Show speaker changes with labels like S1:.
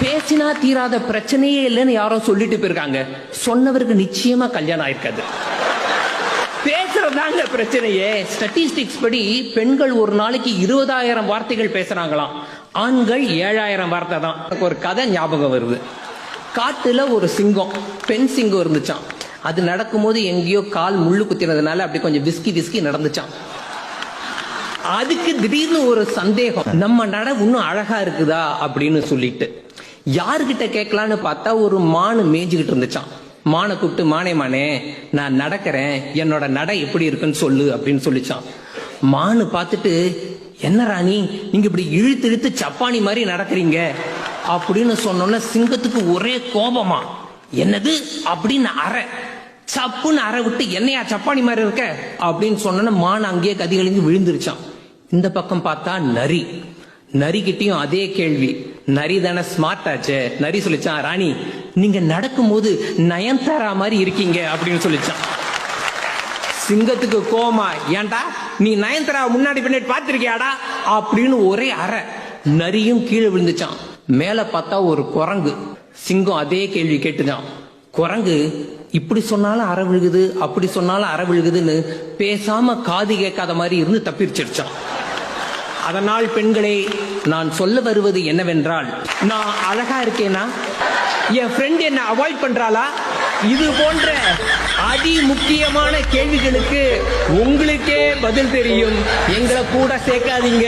S1: பேசினா தீராத பிரச்சனையே இல்லைன்னு யாரோ சொல்லிட்டு போயிருக்காங்க. சொன்னவருக்கு நிச்சயமா கல்யாணம் ஆயிருக்காது. பேசுறதாங்க பிரச்சனையே. ஸ்டாட்டிஸ்டிக்ஸ் படி பெண்கள் ஒரு நாளைக்கு 20,000 வார்த்தைகள் பேசுறாங்களாம், ஆண்கள் 7,000 வார்த்தை தான். ஒரு கதை ஞாபகம் வருது. காட்டுல ஒரு சிங்கம், பெண் சிங்கம் இருந்துச்சான். அது நடக்கும்போது எங்கேயோ கால் முள்ளு குத்தினதுனால அப்படி கொஞ்சம் விஸ்கி நடந்துச்சான். அதுக்கு திடீர்னு ஒரு சந்தேகம், நம்ம நட இன்னும் அழகா இருக்குதா அப்படின்னு சொல்லிட்டு யாருகிட்ட கேட்கலான்னு பார்த்தா ஒரு மானு மேய்ஞ்சுக்கிட்டு இருந்துச்சான். மானை கூப்பிட்டு, மானே நான் நடக்கிறேன், என்னோட நடை எப்படி இருக்குன்னு சொல்லு அப்படின்னு சொல்லிச்சான். மானு பார்த்துட்டு, என்ன ராணி நீங்க இப்படி இழுத்து இழுத்து சப்பானி மாதிரி நடக்கிறீங்க அப்படின்னு சொன்னோன்னா சிங்கத்துக்கு ஒரே கோபமா, என்னது அப்படின்னு சப்புன்னு அரை விட்டு, என்னையா சப்பானி மாதிரி இருக்க அப்படின்னு சொன்ன மான் அங்கேயே கதிகளிந்து விழுந்துருச்சான். இந்த பக்கம் பார்த்தா நரி. நரிகிட்டையும் அதே கேள்வி. நரி தானே ஸ்மார்ட் ஆச்சு. நரி சொல்லிச்சான், ராணி நீங்க நடக்கும் போது நயன்தாரா மாதிரி இருக்கீங்க அப்படின்னு சொல்லிச்சான். சிங்கத்துக்கு கோமா, ஏன்டா நீ நயன்தாரா முன்னாடி பின்னாடி பார்த்திருக்கியாடா அப்படின்னு ஒரே நரியும் கீழே விழுந்துச்சான். மேல பார்த்தா ஒரு குரங்கு. சிங்கம் அதே கேள்வி கேட்டுதான். குரங்கு இப்படி சொன்னாலும் அற விழுகுது, அப்படி சொன்னாலும் அற விழுகுதுன்னு பேசாம காது கேட்காத மாதிரி இருந்து தப்பிச்சிருச்சான். அதனால் பெண்களே, நான் சொல்ல வருவது என்னவென்றால், நான் அழகா இருக்கேனா, என் ஃப்ரெண்ட் என்ன அவாய்ட் பண்றாளா, இது போன்ற அதி முக்கியமான கேள்விகளுக்கு உங்களுக்கே பதில் தெரியும். எங்களை கூட சேர்க்காதீங்க.